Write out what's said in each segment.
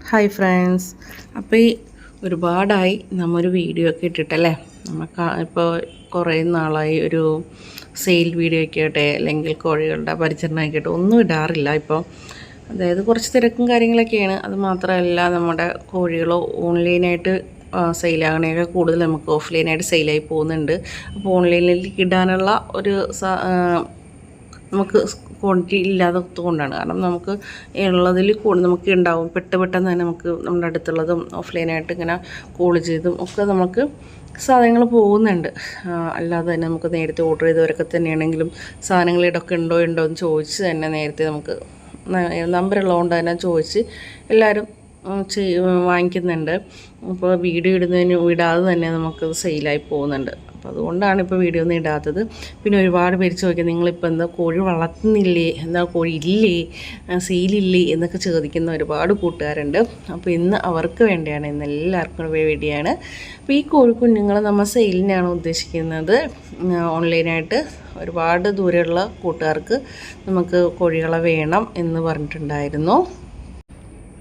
Hi friends. അപ്പോൾ ഈ ഒരുപാടായി നമ്മൊരു വീഡിയോ ഒക്കെ ഇട്ടിട്ടല്ലേ. നമുക്ക് ഇപ്പോൾ കുറേ നാളായി ഒരു സെയിൽ വീഡിയോ ഒക്കെ ആയിട്ടെ അല്ലെങ്കിൽ കോഴികളുടെ പരിചരണം ആയിക്കോട്ടെ ഒന്നും ഇടാറില്ല ഇപ്പോൾ. അതായത് കുറച്ച് തിരക്കും കാര്യങ്ങളൊക്കെയാണ്. അത് മാത്രമല്ല നമ്മുടെ കോഴികൾ ഓൺലൈനായിട്ട് സെയിലാകണേക്കാൾ കൂടുതൽ നമുക്ക് ഓഫ്ലൈനായിട്ട് സെയിലായി പോകുന്നുണ്ട്. അപ്പോൾ ഓൺലൈനിലേക്ക് ഇടാനുള്ള ഒരു നമുക്ക് ക്വാണ്ടിറ്റി ഇല്ലാത്തത് കൊണ്ടാണ്. കാരണം നമുക്ക് ഉള്ളതിൽ നമുക്ക് ഉണ്ടാവും പെട്ടെന്ന് തന്നെ നമുക്ക് നമ്മുടെ അടുത്തുള്ളതും ഓഫ്ലൈനായിട്ട് ഇങ്ങനെ കോൾ ചെയ്തും ഒക്കെ നമുക്ക് സാധനങ്ങൾ പോകുന്നുണ്ട്. അല്ലാതെ തന്നെ നമുക്ക് നേരത്തെ ഓർഡർ ചെയ്തവരൊക്കെ തന്നെയാണെങ്കിലും സാധനങ്ങൾ ഇടയ്ക്ക് ഉണ്ടോ എന്ന് ചോദിച്ച് തന്നെ നേരത്തെ നമുക്ക് നമ്പറുള്ളതുകൊണ്ട് തന്നെ ചോദിച്ച് എല്ലാവരും വാങ്ങിക്കുന്നുണ്ട്. അപ്പോൾ വീഡിയോ ഇടാതെ തന്നെ നമുക്ക് സെയിലായി പോകുന്നുണ്ട്. അപ്പോൾ അതുകൊണ്ടാണ് ഇപ്പോൾ വീഡിയോ ഒന്നും ഇടാത്തത്. പിന്നെ ഒരുപാട് പേര് ചോദിക്കുക, നിങ്ങളിപ്പോൾ എന്താ കോഴി വളർത്തുന്നില്ലേ, എന്താ കോഴി ഇല്ലേ, സെയിലില്ലേ എന്നൊക്കെ ചോദിക്കുന്ന ഒരുപാട് കൂട്ടുകാരുണ്ട്. അപ്പോൾ ഇന്ന് അവർക്ക് വേണ്ടിയാണ്, ഇന്ന് എല്ലാവർക്കും വേണ്ടിയാണ്. അപ്പോൾ ഈ കോഴിക്കുഞ്ഞുങ്ങൾ നമ്മൾ സെയിലിനാണ് ഉദ്ദേശിക്കുന്നത്. ഓൺലൈനായിട്ട് ഒരുപാട് ദൂരെയുള്ള കൂട്ടുകാർക്ക് നമുക്ക് കോഴികളെ വേണം എന്ന് പറഞ്ഞിട്ടുണ്ടായിരുന്നു.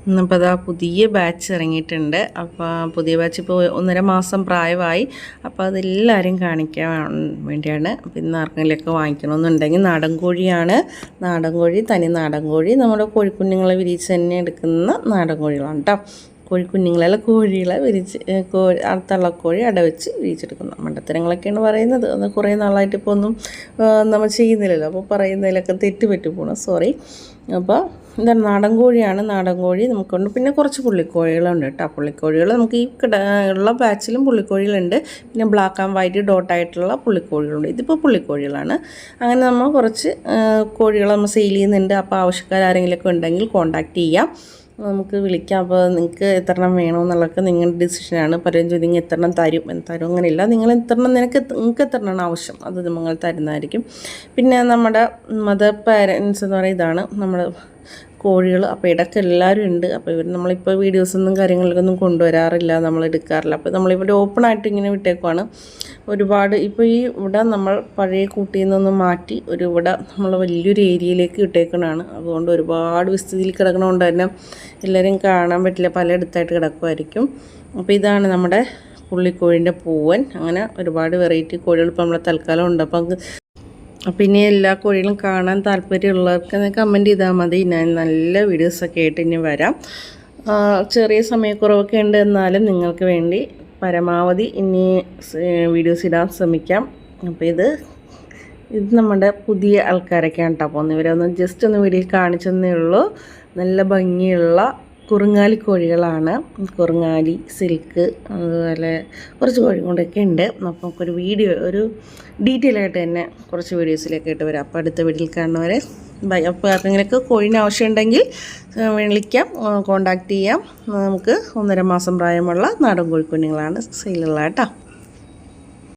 ഇന്നിപ്പോൾ അതാ പുതിയ ബാച്ച് ഇറങ്ങിയിട്ടുണ്ട്. അപ്പോൾ പുതിയ ബാച്ച് ഇപ്പോൾ 1.5 മാസം പ്രായമായി. അപ്പോൾ അതെല്ലാവരും കാണിക്കാൻ വേണ്ടിയാണ്. അപ്പോൾ ഇന്ന് ആർക്കെങ്കിലുമൊക്കെ വാങ്ങിക്കണമെന്നുണ്ടെങ്കിൽ നാടൻ കോഴിയാണ്. നാടൻ കോഴി, തനി നാടൻ കോഴി, നമ്മുടെ കോഴിക്കുഞ്ഞുങ്ങളെ വിരിച്ച് തന്നെ എടുക്കുന്ന നാടൻ കോഴികളാണ് കേട്ടോ. കോഴിക്കുഞ്ഞുങ്ങളല്ല, കോഴികളെ തള്ളക്കോഴി അടവെച്ച് വിരിച്ചെടുക്കുന്ന മണ്ടത്തരങ്ങളൊക്കെയാണ് പറയുന്നത്. അത് കുറേ നാളായിട്ട് ഇപ്പോൾ ഒന്നും നമ്മൾ ചെയ്യുന്നില്ലല്ലോ. അപ്പോൾ പറയുന്നതിലൊക്കെ തെറ്റ് പറ്റി പോകണം, സോറി. അപ്പോൾ എന്താണ്, നാടൻ കോഴിയാണ്. നാടൻ കോഴി നമുക്കുണ്ട്. പിന്നെ കുറച്ച് പുള്ളിക്കോഴികളുണ്ട് കേട്ടോ. പുള്ളിക്കോഴികൾ നമുക്ക് ഈ ഉള്ള ബാച്ചിലും പുള്ളിക്കോഴികളുണ്ട്. പിന്നെ ബ്ലാക്ക് ആൻഡ് വൈറ്റ് ഡോട്ടായിട്ടുള്ള പുള്ളിക്കോഴികളുണ്ട്. ഇതിപ്പോൾ പുള്ളിക്കോഴികളാണ്. അങ്ങനെ നമ്മൾ കുറച്ച് കോഴികളെ നമ്മൾ സെയിൽ ചെയ്യുന്നുണ്ട്. അപ്പോൾ ആവശ്യക്കാരെങ്കിലുമൊക്കെ ഉണ്ടെങ്കിൽ കോൺടാക്റ്റ് ചെയ്യാം, നമുക്ക് വിളിക്കാം. അപ്പോൾ നിങ്ങൾക്ക് എത്രണ്ണം വേണമെന്നുള്ളതൊക്കെ നിങ്ങളുടെ ഡിസിഷനാണ്. പലരും ചോദിക്കും എത്രണ്ണം തരും അങ്ങനെയില്ല. നിങ്ങൾക്ക് എത്രണ്ണം ആവശ്യം അത് നിങ്ങൾ തരുന്നതായിരിക്കും. പിന്നെ നമ്മുടെ മദർ പാരൻസ് എന്ന് പറയുന്നത് ഇതാണ് നമ്മുടെ കോഴികൾ. അപ്പോൾ ഇടയ്ക്ക് എല്ലാവരും ഉണ്ട്. അപ്പോൾ നമ്മളിപ്പോൾ വീഡിയോസൊന്നും കാര്യങ്ങളൊന്നും കൊണ്ടുവരാറില്ല, നമ്മൾ എടുക്കാറില്ല. അപ്പോൾ നമ്മളിവിടെ ഓപ്പണായിട്ട് ഇങ്ങനെ വിട്ടേക്കുവാണ്. ഒരുപാട് ഇപ്പോൾ ഈ ഇവിടെ നമ്മൾ പഴയ കൂട്ടിയിൽ നിന്നൊന്ന് മാറ്റി ഇവിടെ നമ്മൾ വലിയൊരു ഏരിയയിലേക്ക് ഇട്ടേക്കണതാണ്. അതുകൊണ്ട് ഒരുപാട് വിസ്തൃതിയിൽ കിടക്കണതുകൊണ്ട് തന്നെ എല്ലാവരും കാണാൻ പറ്റില്ല, പലയിടത്തായിട്ട് കിടക്കുമായിരിക്കും. അപ്പോൾ ഇതാണ് നമ്മുടെ പുള്ളിക്കോഴിൻ്റെ പൂവൻ. അങ്ങനെ ഒരുപാട് വെറൈറ്റി കോഴികൾ ഇപ്പോൾ നമ്മളെ തൽക്കാലം ഉണ്ട്. അപ്പോൾ ഇനി എല്ലാ കോഴികളും കാണാൻ താല്പര്യമുള്ളവർക്ക് കമൻറ്റ് ചെയ്താൽ മതി. ഞാൻ നല്ല വീഡിയോസൊക്കെ ആയിട്ട് ഇനി വരാം. ചെറിയ സമയക്കുറവൊക്കെ ഉണ്ട്, എന്നാലും നിങ്ങൾക്ക് വേണ്ടി പരമാവധി ഇനി വീഡിയോസ് ഇടാൻ ശ്രമിക്കാം. അപ്പോൾ ഇത് നമ്മുടെ പുതിയ ആൾക്കാരൊക്കെയാണ് കേട്ടോ. അപ്പോൾ ഇവരെ ജസ്റ്റ് ഒന്ന് വീഡിയോ കാണിച്ചെന്നേ ഉള്ളൂ. നല്ല ഭംഗിയുള്ള കുറുങ്ങാലി കോഴികളാണ്. കുറുങ്ങാലി, സിൽക്ക്, അതുപോലെ കുറച്ച് കോഴികളൊക്കെ ഉണ്ട്. അപ്പോൾ നമുക്കൊരു വീഡിയോ ഡീറ്റെയിൽ ആയിട്ട് തന്നെ കുറച്ച് വീഡിയോസിലൊക്കെ ആയിട്ട് വരാം. അപ്പോൾ അടുത്ത വീഡിയോയിൽ കാണുന്നവരെ ബൈ. അപ്പോൾ ആർക്കെങ്കിലുമൊക്കെ കോഴിന് ആവശ്യമുണ്ടെങ്കിൽ വിളിക്കാം, കോൺടാക്റ്റ് ചെയ്യാം. നമുക്ക് 1.5 മാസം പ്രായമുള്ള നാടൻ കോഴിക്കുഞ്ഞുങ്ങളാണ് സെയിലുള്ള കേട്ടോ.